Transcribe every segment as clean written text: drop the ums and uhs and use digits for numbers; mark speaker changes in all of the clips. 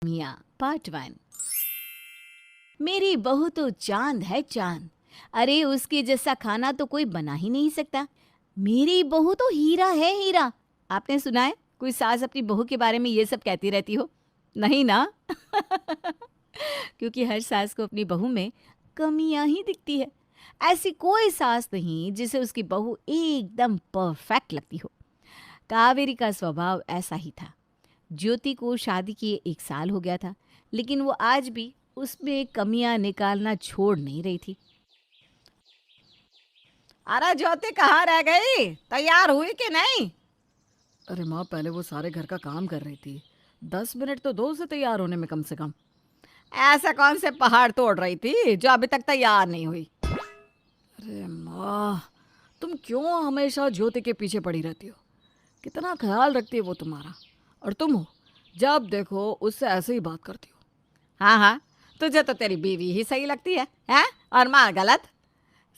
Speaker 1: मियाँ पार्ट 1। मेरी बहू तो चांद है चांद। अरे उसके जैसा खाना तो कोई बना ही नहीं सकता। मेरी बहू तो हीरा है हीरा। आपने सुना है कोई सास अपनी बहू के बारे में ये सब कहती रहती हो? नहीं ना। क्योंकि हर सास को अपनी बहू में कमियां ही दिखती है। ऐसी कोई सास नहीं जिसे उसकी बहू एकदम परफेक्ट लगती हो। कावेरी का स्वभाव ऐसा ही था। ज्योति को शादी किए 1 साल हो गया था, लेकिन वो आज भी उसमें कमियां निकालना छोड़ नहीं रही थी। अरे ज्योति कहाँ रह गई? तैयार हुई कि नहीं?
Speaker 2: अरे माँ, पहले वो सारे घर का काम कर रही थी। 10 मिनट तो दो उसे तैयार होने में कम से कम।
Speaker 1: ऐसा कौन से पहाड़ तोड़ रही थी जो अभी तक तैयार नहीं हुई?
Speaker 2: अरे माँ, तुम क्यों हमेशा ज्योति के पीछे पड़ी रहती हो? कितना ख्याल रखती है वो तुम्हारा। और तुम हो, जब देखो उससे ऐसे ही बात करती हो।
Speaker 1: हाँ हाँ, तुझे तो तेरी बीवी ही सही लगती है, हैं? और माँ गलत।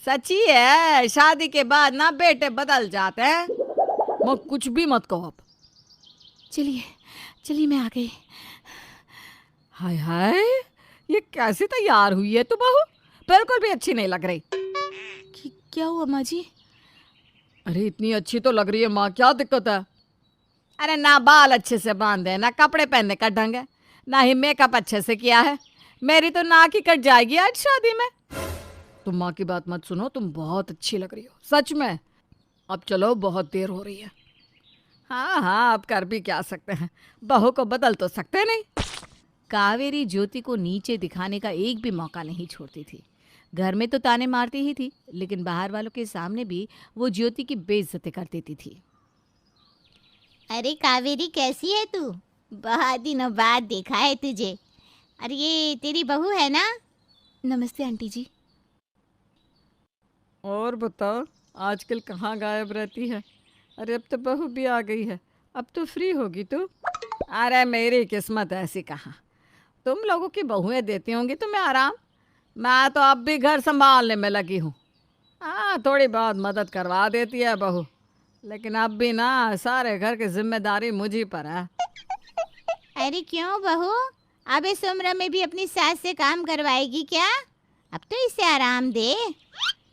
Speaker 1: सच्ची है, शादी के बाद ना बेटे बदल जाते हैं।
Speaker 2: माँ, कुछ भी मत कहो अब।
Speaker 1: चलिए चलिए, मैं आ गई।
Speaker 2: हाय हाय, ये कैसी तैयार हुई है तू बहू? बिल्कुल भी अच्छी नहीं लग रही।
Speaker 1: क्या हुआ माँ जी?
Speaker 2: अरे इतनी अच्छी तो लग रही है माँ, क्या दिक्कत है?
Speaker 1: अरे ना बाल अच्छे से बांधे, ना कपड़े पहनने का ढंग है, ना ही मेकअप अच्छे से किया है। मेरी तो नाक ही कट जाएगी आज शादी में।
Speaker 2: तुम माँ की बात मत सुनो, तुम बहुत अच्छी लग रही हो सच में। अब चलो, बहुत देर हो रही है।
Speaker 1: हाँ हाँ, अब कर भी क्या सकते हैं, बहू को बदल तो सकते नहीं। कावेरी ज्योति को नीचे दिखाने का एक भी मौका नहीं छोड़ती थी। घर में तो ताने मारती ही थी, लेकिन बाहर वालों के सामने भी वो ज्योति की बेइज्जती कर देती थी।
Speaker 3: अरे कावेरी, कैसी है तू? बहुत दिनों बाद देखा है तुझे। अरे ये तेरी बहू है ना?
Speaker 1: नमस्ते आंटी जी।
Speaker 2: और बताओ, आजकल कहाँ गायब रहती है? अरे अब तो बहू भी आ गई है, अब तो फ्री होगी तू।
Speaker 1: अरे मेरी किस्मत ऐसी कहाँ, तुम लोगों की बहुएं देती होंगी तुम्हें आराम। मैं तो अब भी घर संभालने में लगी हूँ। हाँ, थोड़ी बहुत मदद करवा देती है बहू, लेकिन अब भी ना सारे घर की जिम्मेदारी मुझी पर है।
Speaker 3: अरे क्यों बहू, अब इस उम्र में भी अपनी सास से काम करवाएगी क्या? अब तो इसे आराम दे।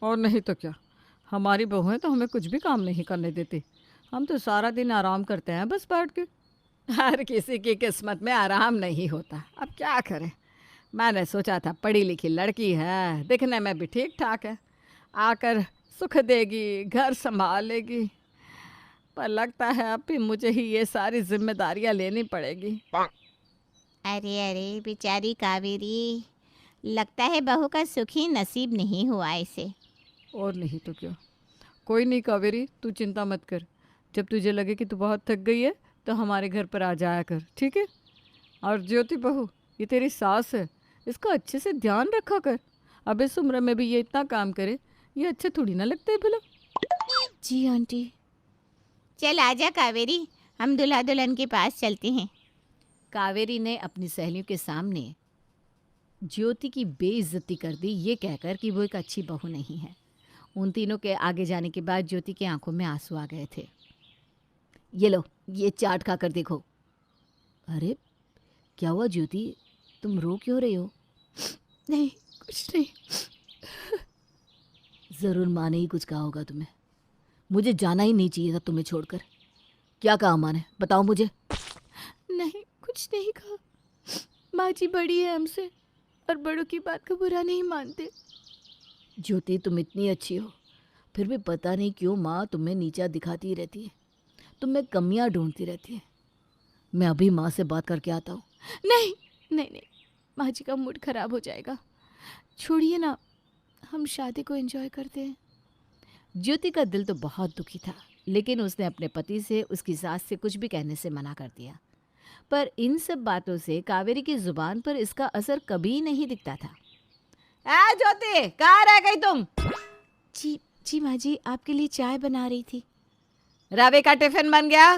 Speaker 2: और नहीं तो क्या, हमारी बहुएं तो हमें कुछ भी काम नहीं करने देती। हम तो सारा दिन आराम करते हैं बस बैठ के।
Speaker 1: हर किसी की किस्मत में आराम नहीं होता, अब क्या करें। मैंने सोचा था पढ़ी लिखी लड़की है, दिखने में भी ठीक ठाक है, आकर सुख देगी, घर संभालेगी। पर लगता है अब भी मुझे ही ये सारी जिम्मेदारियां लेनी पड़ेगी।
Speaker 3: अरे अरे बेचारी कावेरी, लगता है बहू का सुख ही नसीब नहीं हुआ इसे।
Speaker 2: और नहीं तो क्या। कोई नहीं कावेरी, तू चिंता मत कर। जब तुझे लगे कि तू बहुत थक गई है तो हमारे घर पर आ जाया कर, ठीक है? और ज्योति बहू, ये तेरी सास है, इसका अच्छे से ध्यान रखा कर। अब इस उम्र में भी ये इतना काम करे, ये अच्छे थोड़ी ना लगता है भला।
Speaker 1: जी आंटी।
Speaker 3: चल आजा कावेरी, हम दुल्हा दुल्हन के पास चलते हैं।
Speaker 1: कावेरी ने अपनी सहेलियों के सामने ज्योति की बेइज्जती कर दी, ये कहकर कि वो एक अच्छी बहू नहीं है। उन तीनों के आगे जाने के बाद ज्योति की आंखों में आंसू आ गए थे। ये लो, ये चाट खा कर देखो। अरे क्या हुआ ज्योति, तुम रो क्यों रही हो?
Speaker 2: नहीं, कुछ नहीं।
Speaker 1: ज़रूर माँ ने ही कुछ कहा होगा तुम्हें। मुझे जाना ही नहीं चाहिए था तुम्हें छोड़कर। क्या कहा माँ ने, बताओ मुझे।
Speaker 2: नहीं, कुछ नहीं कहा। माँ जी बड़ी है हमसे, और बड़ों की बात का बुरा नहीं मानते।
Speaker 1: ज्योति, तुम इतनी अच्छी हो, फिर भी पता नहीं क्यों माँ तुम्हें नीचा दिखाती रहती है, तुम्हें कमियाँ ढूंढती रहती है। मैं अभी माँ से बात करके आता हूँ।
Speaker 2: नहीं नहीं नहीं, माँ जी का मूड खराब हो जाएगा। छोड़िए ना, हम शादी को एंजॉय करते हैं।
Speaker 1: ज्योति का दिल तो बहुत दुखी था, लेकिन उसने अपने पति से उसकी सास से कुछ भी कहने से मना कर दिया। पर इन सब बातों से कावेरी की जुबान पर इसका असर कभी नहीं दिखता था। ए ज्योति, कहाँ रह गई तुम?
Speaker 2: जी जी माँ जी, आपके लिए चाय बना रही थी।
Speaker 1: रवि का टिफिन बन गया?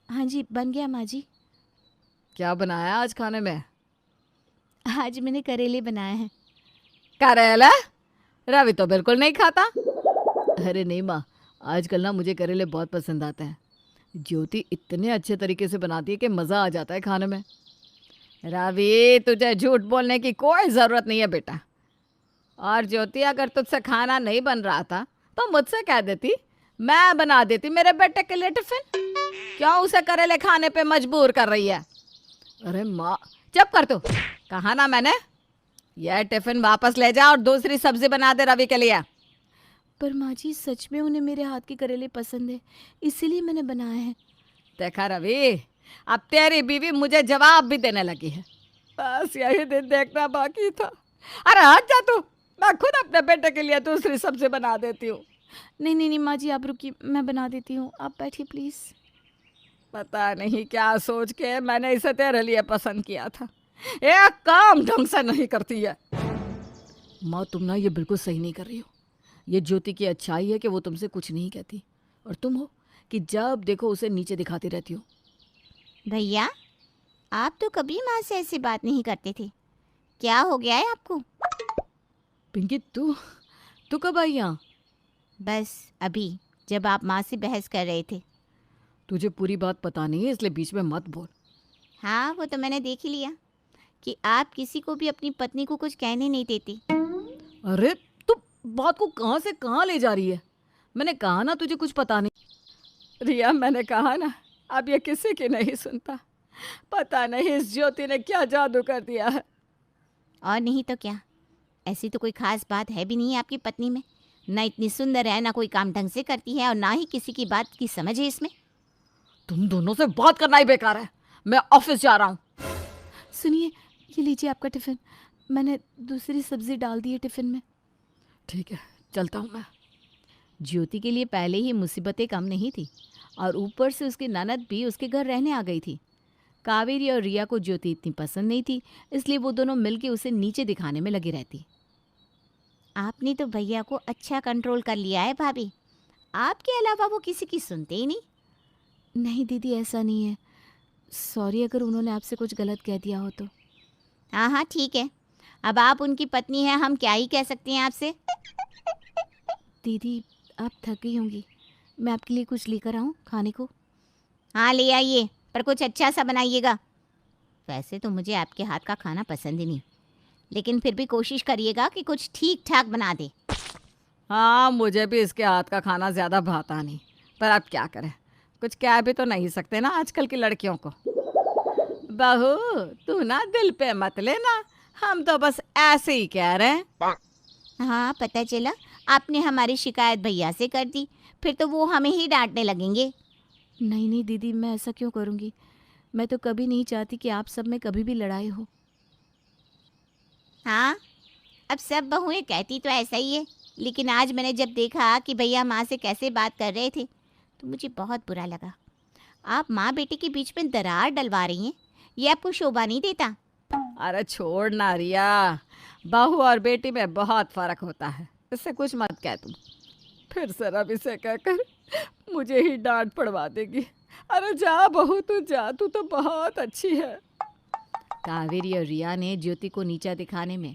Speaker 2: हाँ जी, बन गया माँ जी।
Speaker 1: क्या बनाया आज खाने में?
Speaker 2: आज मैंने करेले बनाए हैं।
Speaker 1: करेला? रवि तो बिल्कुल नहीं खाता। अरे नहीं माँ, आजकल ना मुझे करेले बहुत पसंद आते हैं। ज्योति इतने अच्छे तरीके से बनाती है कि मज़ा आ जाता है खाने में। रवि, तुझे झूठ बोलने की कोई ज़रूरत नहीं है बेटा। और ज्योति, अगर तुझसे खाना नहीं बन रहा था तो मुझसे कह देती, मैं बना देती मेरे बेटे के लिए टिफिन। क्यों उसे करेले खाने पे मजबूर कर रही है? अरे माँ, चुप कर तू। कहा ना मैंने, यह टिफिन वापस ले जा और दूसरी सब्जी बना दे रवि के लिए।
Speaker 2: पर माँ जी, सच में उन्हें मेरे हाथ के करेले पसंद है, इसीलिए मैंने बनाए हैं।
Speaker 1: देखा रवि, अब तेरी बीवी मुझे जवाब भी देने लगी है। बस यही दिन देखना बाकी था। अरे हट जा तू, मैं खुद अपने बेटे के लिए दूसरी सब्जी बना देती हूँ।
Speaker 2: नहीं नहीं नहीं माँ जी, आप रुकिए, मैं बना देती हूँ, आप बैठिए प्लीज़।
Speaker 1: पता नहीं क्या सोच के मैंने इसे तेरे लिए पसंद किया था। एक काम ढंग से नहीं करती है। माँ, तुम ना ये बिल्कुल सही नहीं कर रही हो। ये ज्योति की अच्छाई है कि वो तुमसे कुछ नहीं कहती, और तुम हो कि जब देखो उसे नीचे दिखाती रहती हो।
Speaker 3: भैया, आप तो कभी माँ से ऐसी बात नहीं करते थे, क्या हो गया है आपको?
Speaker 1: पिंकी, तू तू कब आई यहाँ?
Speaker 3: बस अभी, जब आप माँ से बहस कर रहे थे।
Speaker 1: तुझे पूरी बात पता नहीं है, इसलिए बीच में मत बोल।
Speaker 3: हाँ, वो तो मैंने देख ही लिया कि आप किसी को भी अपनी पत्नी को कुछ कहने नहीं देती।
Speaker 1: अरे तू बात को कहाँ से कहाँ ले जा रही है? मैंने कहा ना तुझे कुछ पता नहीं। रिया, मैंने कहा ना, अब ये किसी की नहीं सुनता। पता नहीं इस ज्योति ने क्या जादू कर दिया है।
Speaker 3: और नहीं तो क्या, ऐसी तो कोई खास बात है भी नहीं है आपकी पत्नी में। ना इतनी सुंदर है, ना कोई काम ढंग से करती है, और ना ही किसी की बात की समझ है इसमें।
Speaker 1: तुम दोनों से बात करना ही बेकार है। मैं ऑफिस जा रहा हूँ।
Speaker 2: सुनिए, ये लीजिए आपका टिफ़िन, मैंने दूसरी सब्ज़ी डाल दी है टिफ़िन में।
Speaker 1: ठीक है, चलता हूँ मैं। ज्योति के लिए पहले ही मुसीबतें कम नहीं थी, और ऊपर से उसकी ननद भी उसके घर रहने आ गई थी। कावेरी और रिया को ज्योति इतनी पसंद नहीं थी, इसलिए वो दोनों मिलके उसे नीचे दिखाने में लगी रहती।
Speaker 3: आपने तो भैया को अच्छा कंट्रोल कर लिया है भाभी, आपके अलावा वो किसी की सुनते ही नहीं।
Speaker 2: नहीं दीदी, ऐसा नहीं है, सॉरी अगर उन्होंने आपसे कुछ गलत कह दिया हो तो।
Speaker 3: हाँ हाँ ठीक है, अब आप उनकी पत्नी हैं, हम क्या ही कह सकते हैं आपसे।
Speaker 2: दीदी, आप थक गई होंगी, मैं आपके लिए कुछ लेकर आऊँ खाने को?
Speaker 3: हाँ ले आइए, पर कुछ अच्छा सा बनाइएगा। वैसे तो मुझे आपके हाथ का खाना पसंद ही नहीं, लेकिन फिर भी कोशिश करिएगा कि कुछ ठीक ठाक बना दे।
Speaker 1: हाँ, मुझे भी इसके हाथ का खाना ज़्यादा भाता नहीं, पर अब क्या करें, कुछ कह भी तो नहीं सकते ना आजकल की लड़कियों को। बहू, तू ना दिल पे मत लेना, हम तो बस ऐसे ही कह रहे हैं।
Speaker 3: हाँ पता चला, आपने हमारी शिकायत भैया से कर दी, फिर तो वो हमें ही डांटने लगेंगे।
Speaker 2: नहीं नहीं दीदी, मैं ऐसा क्यों करूँगी, मैं तो कभी नहीं चाहती कि आप सब में कभी भी लड़ाई हो।
Speaker 3: हाँ, अब सब बहुएं कहती तो ऐसा ही है, लेकिन आज मैंने जब देखा कि भैया माँ से कैसे बात कर रहे थे तो मुझे बहुत बुरा लगा। आप माँ बेटे के बीच में दरार डलवा रही हैं, ये आपको शोभा नहीं देता।
Speaker 1: अरे छोड़ ना रिया, बहू और बेटी में बहुत फर्क होता है, इससे कुछ मत कह तुम। फिर से रवि से कहकर मुझे ही डांट पड़वा देगी। अरे जा बहू, तू जा, तू तो बहुत अच्छी है। कावेरी और रिया ने ज्योति को नीचा दिखाने में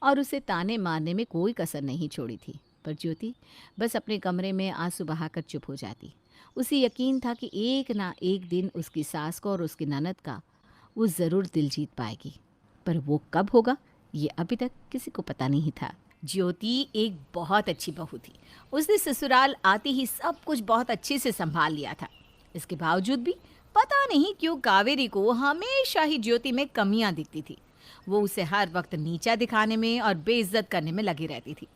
Speaker 1: और उसे ताने मारने में कोई कसर नहीं छोड़ी थी, पर ज्योति बस अपने कमरे में आंसू बहाकर चुप हो जाती। उसे यकीन था कि एक ना एक दिन उसकी सास को और उसकी ननद का वो ज़रूर दिल जीत पाएगी, पर वो कब होगा ये अभी तक किसी को पता नहीं था। ज्योति एक बहुत अच्छी बहू थी। उसने ससुराल आते ही सब कुछ बहुत अच्छे से संभाल लिया था। इसके बावजूद भी पता नहीं क्यों कावेरी को हमेशा ही ज्योति में कमियां दिखती थी। वो उसे हर वक्त नीचा दिखाने में और बेइज्जत करने में लगी रहती थी।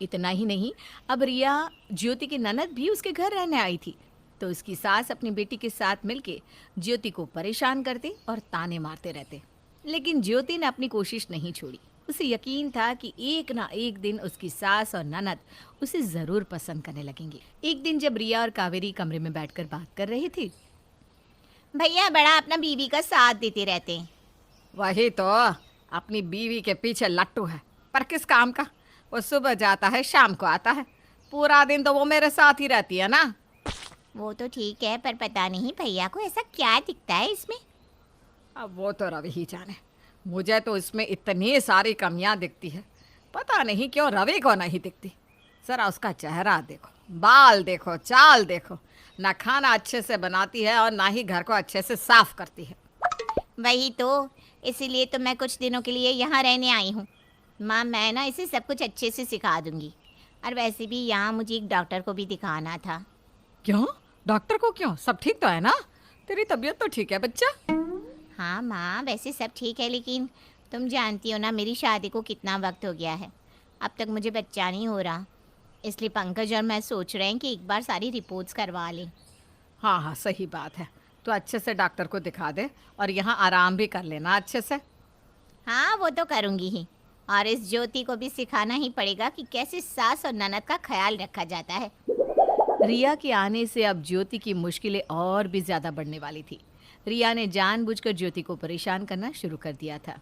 Speaker 1: इतना ही नहीं, अब रिया ज्योति की ननद भी उसके घर रहने आई थी, तो उसकी सास अपनी बेटी के साथ मिलके ज्योति को परेशान करते और ताने मारते रहते। लेकिन ज्योति ने अपनी कोशिश नहीं छोड़ी। उसे यकीन था कि एक ना एक दिन उसकी सास और ननद उसे ज़रूर पसंद करने लगेंगी। एक दिन जब रिया और कावेरी कमरे में बैठकर बात कर रही थी,
Speaker 3: भैया बड़ा अपना बीवी का साथ देते रहते हैं।
Speaker 1: वही तो, अपनी बीवी के पीछे लट्टू है, पर किस काम का। वो सुबह जाता है, शाम को आता है, पूरा दिन तो वो मेरे साथ ही रहती है ना।
Speaker 3: वो तो ठीक है, पर पता नहीं भैया को ऐसा क्या दिखता है इसमें।
Speaker 1: अब वो तो रवि ही जाने, मुझे तो इसमें इतनी सारी कमियां दिखती है, पता नहीं क्यों रवि को नहीं दिखती। जरा उसका चेहरा देखो, बाल देखो, चाल देखो, ना खाना अच्छे से बनाती है और ना ही घर को अच्छे से साफ करती है।
Speaker 3: वही तो, इसीलिए तो मैं कुछ दिनों के लिए यहाँ रहने आई हूँ। माँ, मैं ना इसे सब कुछ अच्छे से सिखा दूँगी। और वैसे भी यहाँ मुझे एक डॉक्टर को भी दिखाना था।
Speaker 2: क्यों? डॉक्टर को क्यों? सब ठीक तो है ना? तेरी तबीयत तो ठीक है बच्चा?
Speaker 3: हाँ माँ, वैसे सब ठीक है, लेकिन तुम जानती हो ना मेरी शादी को कितना वक्त हो गया है। अब तक मुझे बच्चा नहीं हो रहा, इसलिए पंकज और मैं सोच रहे हैं कि एक बार सारी रिपोर्ट्स करवा लें।
Speaker 2: हाँ हाँ, सही बात है। तो अच्छे से डॉक्टर को दिखा दे और यहाँ आराम भी कर लेना अच्छे से।
Speaker 3: हाँ, वो तो करूँगी ही। और इस ज्योति को भी सिखाना ही पड़ेगा कि कैसे सास और ननद का ख्याल रखा जाता है।
Speaker 1: रिया के आने से अब ज्योति की मुश्किलें और भी ज़्यादा बढ़ने वाली थी। रिया ने जानबूझकर ज्योति को परेशान करना शुरू कर दिया था।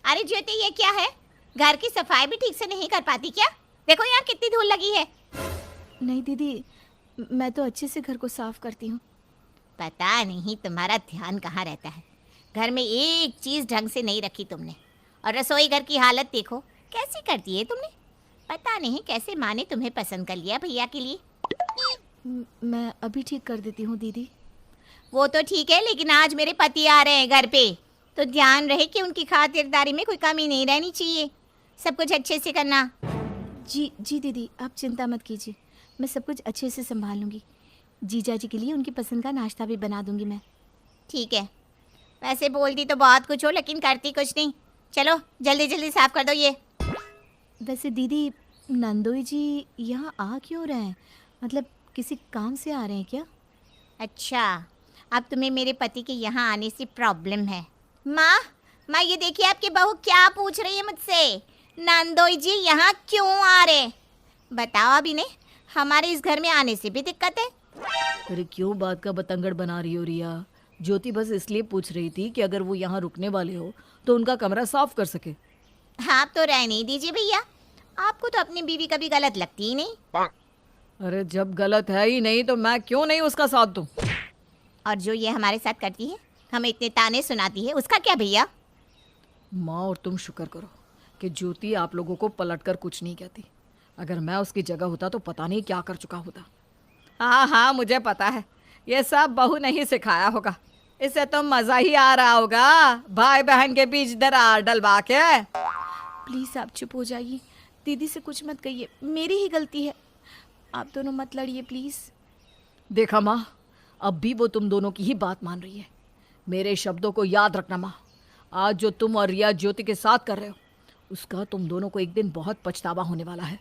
Speaker 3: अरे ज्योति, ये क्या है? घर की सफाई भी ठीक से नहीं कर पाती क्या? देखो यहाँ कितनी धूल लगी है।
Speaker 4: नहीं दीदी, मैं तो अच्छे से घर को साफ करती हूँ।
Speaker 3: पता नहीं तुम्हारा ध्यान कहाँ रहता है। घर में एक चीज़ ढंग से नहीं रखी तुमने। और रसोई घर की हालत देखो कैसी कर दी है तुमने। पता नहीं कैसे माँ ने तुम्हें पसंद कर लिया भैया के लिए।
Speaker 4: मैं अभी ठीक कर देती हूँ दीदी।
Speaker 3: वो तो ठीक है, लेकिन आज मेरे पति आ रहे हैं घर पे, तो ध्यान रहे कि उनकी खातिरदारी में कोई कमी नहीं रहनी चाहिए। सब कुछ अच्छे से करना।
Speaker 4: जी जी दीदी, आप चिंता मत कीजिए, मैं सब कुछ अच्छे से संभाल लूँगी। जीजा जी के लिए उनकी पसंद का नाश्ता भी बना दूँगी मैं।
Speaker 3: ठीक है, वैसे बोलती तो बहुत कुछ हो लेकिन करती कुछ नहीं। चलो जल्दी जल्दी साफ कर दो ये।
Speaker 4: वैसे दीदी, नंदोई जी यहाँ आ क्यों रहे हैं? मतलब किसी काम से आ रहे हैं क्या?
Speaker 3: अच्छा, अब तुम्हें मेरे पति के यहाँ आने से प्रॉब्लम है। माँ, ये देखिए आपकी बहू क्या पूछ रही है मुझसे। नंदोई जी यहाँ क्यों आ रहे? बताओ अभी ने, हमारे इस घर में आने से भी दिक्कत है।
Speaker 1: अरे क्यों बात का बतंगड़ बना रही हो रिया? ज्योति बस इसलिए पूछ रही थी कि अगर वो यहाँ रुकने वाले हो तो उनका कमरा साफ कर सके।
Speaker 3: आप तो रह नहीं दीजिए भैया, आपको तो अपनी बीवी कभी गलत लगती ही नहीं।
Speaker 2: अरे जब गलत है ही नहीं तो मैं क्यों नहीं उसका साथ दूँ?
Speaker 3: और जो ये हमारे साथ करती है, हमें इतने ताने सुनाती है, उसका क्या भैया?
Speaker 2: माँ और तुम शुक्र करो कि ज्योति आप लोगों को पलटकर कुछ नहीं कहती। अगर मैं उसकी जगह होता तो पता नहीं क्या कर चुका होता। हाँ हाँ, मुझे पता है, ये सब बहू नहीं सिखाया होगा। इससे तो मज़ा ही आ रहा होगा, भाई बहन के बीच दरार डलवा के।
Speaker 4: प्लीज़ आप चुप हो जाइए, दीदी से कुछ मत कहिए, मेरी ही गलती है। आप दोनों मत लड़िए प्लीज़।
Speaker 2: देखा माँ, अब भी वो तुम दोनों की ही बात मान रही है। मेरे शब्दों को याद रखना माँ। आज जो तुम और रिया ज्योति के साथ कर रहे हो, उसका तुम दोनों को एक दिन बहुत पछतावा होने वाला है।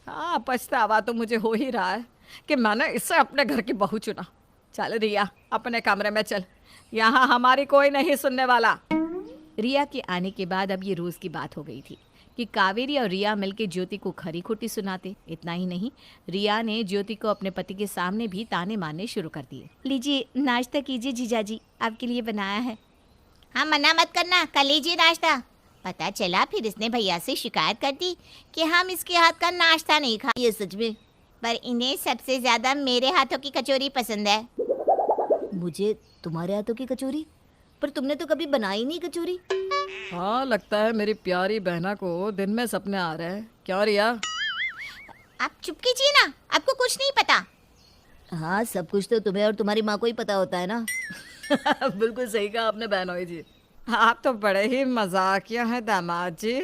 Speaker 2: हाँ, पछतावा तो मुझे हो ही रहा है कि मैंने इससे अपने घर की बहू चुना। चल रिया, अपने कमरे में चल, यहाँ हमारी कोई नहीं सुनने वाला।
Speaker 1: रिया के आने के बाद अब ये रोज़ की बात हो गई थी कि कावेरी और रिया मिलकर ज्योति को खरी खोटी सुनाते। इतना ही नहीं, रिया ने ज्योति को अपने पति के सामने भी ताने मारने शुरू कर दिए।
Speaker 4: लीजिए नाश्ता कीजिए, जीजा जी आपके लिए बनाया है।
Speaker 3: हाँ, मना मत करना, कर लीजिए नाश्ता। पता चला फिर इसने भैया से शिकायत कर दी कि हम इसके हाथ का नाश्ता नहीं खा। ये सच में, पर इन्हें सबसे ज्यादा मेरे हाथों की कचौरी पसंद है।
Speaker 4: मुझे तुम्हारे हाथों की कचौरी? पर तुमने तो कभी बनाई नहीं कचौरी।
Speaker 2: हाँ, लगता है मेरी प्यारी बहना को दिन में सपने आ रहे हैं। क्या रिया?
Speaker 3: आप चुप कीजिए ना, आपको कुछ नहीं पता।
Speaker 4: हाँ, सब कुछ तो तुम्हें और तुम्हारी माँ को ही पता होता है ना।
Speaker 2: बिल्कुल सही कहा आपने बहनोई जी। आप तो बड़े ही मजाकिया हैं दामाद जी।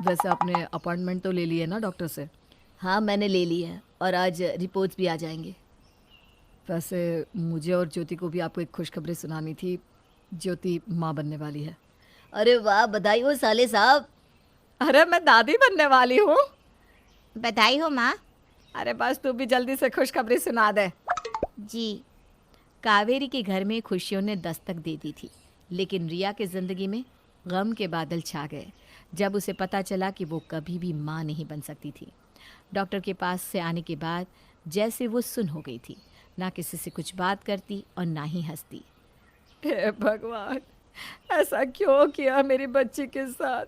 Speaker 2: वैसे आपने अपॉइंटमेंट तो ले ली है ना डॉक्टर से?
Speaker 4: हाँ, मैंने ले ली है और आज रिपोर्ट्स भी आ जाएंगे।
Speaker 2: वैसे मुझे और ज्योति को भी आपको एक खुशखबरी सुनानी थी। ज्योति माँ बनने वाली है।
Speaker 4: अरे वाह, बधाई हो साले साहब।
Speaker 2: अरे मैं दादी बनने वाली हूँ।
Speaker 3: बधाई हो माँ।
Speaker 2: अरे बस तू भी जल्दी से खुशखबरी सुना दे।
Speaker 3: जी।
Speaker 1: कावेरी के घर में खुशियों ने दस्तक दे दी थी, लेकिन रिया की ज़िंदगी में गम के बादल छा गए जब उसे पता चला कि वो कभी भी माँ नहीं बन सकती थी। डॉक्टर के पास से आने के बाद जैसे वो सुन हो गई थी, ना किसी से कुछ बात करती और ना ही हंसती।
Speaker 2: हे भगवान, ऐसा क्यों किया मेरी बच्ची के साथ?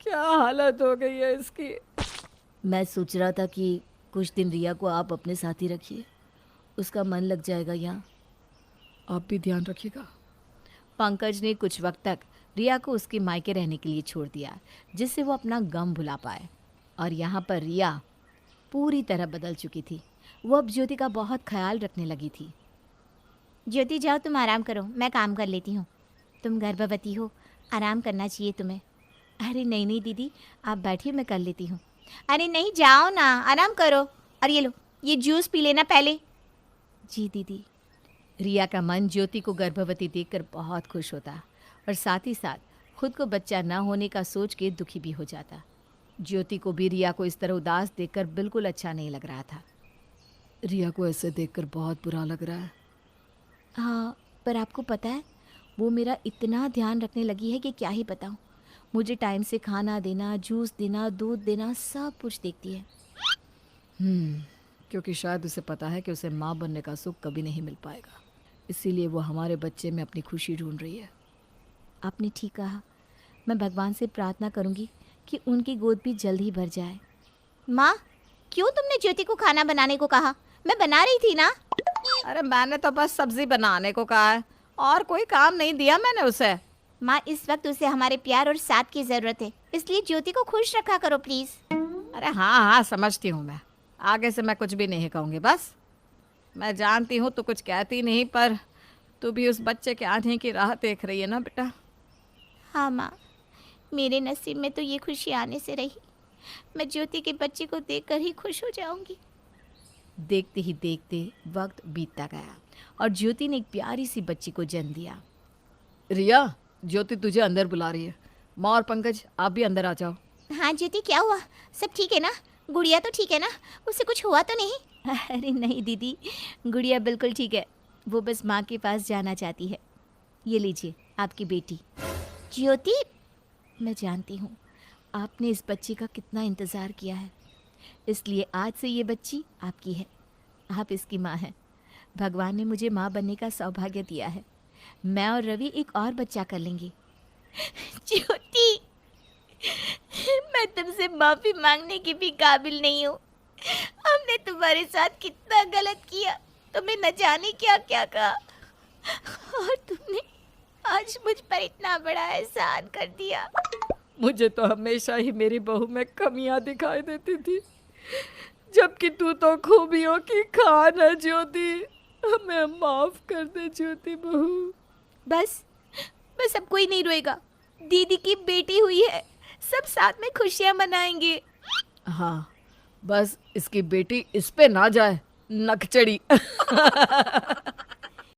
Speaker 2: क्या हालत हो गई है इसकी।
Speaker 4: मैं सोच रहा था कि कुछ दिन रिया को आप अपने साथ ही रखिए, उसका मन लग जाएगा यहाँ।
Speaker 2: आप भी ध्यान रखिएगा।
Speaker 1: पंकज ने कुछ वक्त तक रिया को उसके मायके रहने के लिए छोड़ दिया, जिससे वो अपना गम भुला पाए। और यहाँ पर रिया पूरी तरह बदल चुकी थी। वो अब ज्योति का बहुत ख्याल रखने लगी थी।
Speaker 3: ज्योति जाओ, तुम आराम करो, मैं काम कर लेती हूँ। तुम गर्भवती हो,
Speaker 4: आराम करना चाहिए तुम्हें। अरे नहीं नहीं दीदी, आप बैठिए, मैं कर लेती हूँ।
Speaker 3: अरे नहीं, जाओ ना, आराम करो। और ये लो, ये जूस पी लेना पहले।
Speaker 4: जी दीदी।
Speaker 1: रिया का मन ज्योति को गर्भवती देखकर बहुत खुश होता और साथ ही साथ खुद को बच्चा न होने का सोच के दुखी भी हो जाता। ज्योति को भी रिया को इस तरह उदास देखकर बिल्कुल अच्छा नहीं लग रहा था।
Speaker 2: रिया को ऐसे देखकर बहुत बुरा लग रहा है।
Speaker 4: हाँ, पर आपको पता है, वो मेरा इतना ध्यान रखने लगी है कि क्या ही बताऊँ। मुझे टाइम से खाना देना, जूस देना, दूध देना, सब कुछ देखती है।
Speaker 2: क्योंकि शायद उसे पता है कि उसे माँ बनने का सुख कभी नहीं मिल पाएगा, इसीलिए वो हमारे बच्चे में अपनी खुशी ढूंढ रही है।
Speaker 4: आपने ठीक कहा। मैं भगवान से प्रार्थना करूंगी कि उनकी गोद भी जल्द ही भर जाए।
Speaker 3: माँ, क्यों तुमने ज्योति को खाना बनाने को कहा? मैं बना रही थी ना।
Speaker 2: अरे मैंने तो बस सब्जी बनाने को कहा है, और कोई काम नहीं दिया मैंने उसे।
Speaker 3: माँ, इस वक्त उसे हमारे प्यार और साथ की ज़रूरत है, इसलिए ज्योति को खुश रखा करो प्लीज़।
Speaker 2: अरे हाँ हाँ, समझती हूँ मैं। आगे से मैं कुछ भी नहीं कहूँगी। बस मैं जानती हूँ तो कुछ कहती नहीं, पर तू भी उस बच्चे के आने की राह देख रही है ना बेटा।
Speaker 3: हाँ माँ, मेरे नसीब में तो ये खुशी आने से रही। मैं ज्योति के बच्चे को देखकर ही खुश हो जाऊंगी।
Speaker 1: देखते ही देखते वक्त बीतता गया और ज्योति ने एक प्यारी सी बच्ची को जन्म दिया।
Speaker 2: रिया, ज्योति तुझे अंदर बुला रही है। माँ और पंकज, आप भी अंदर आ जाओ।
Speaker 3: हाँ ज्योति, क्या हुआ? सब ठीक है ना? गुड़िया तो ठीक है ना? उसे कुछ हुआ तो नहीं?
Speaker 4: अरे नहीं दीदी, गुड़िया बिल्कुल ठीक है। वो बस माँ के पास जाना चाहती है। ये लीजिए आपकी बेटी।
Speaker 3: ज्योति,
Speaker 4: मैं जानती हूँ आपने इस बच्ची का कितना इंतज़ार किया है, इसलिए आज से ये बच्ची आपकी है। आप इसकी माँ हैं। भगवान ने मुझे माँ बनने का सौभाग्य दिया है। मैं और रवि एक और बच्चा कर लेंगे।
Speaker 3: ज्योति, मैं तुमसे माफ़ी मांगने की भी काबिल नहीं हूँ। हमने तुम्हारे साथ कितना गलत किया, तुम्हें न जाने क्या क्या कहा, और तुमने आज मुझ पर इतना बड़ा एहसान कर दिया।
Speaker 2: मुझे तो हमेशा ही मेरी बहू में कमियां दिखाई देती थी, जबकि तू तो खूबियों की खान है। ज्योति, हमें माफ कर दे ज्योति बहू।
Speaker 3: बस बस, अब कोई नहीं रोएगा। दीदी की बेटी हुई है, सब साथ में खुशियाँ मनाएंगे।
Speaker 2: हाँ, बस इसकी बेटी इस पे ना जाए, नकचड़ी।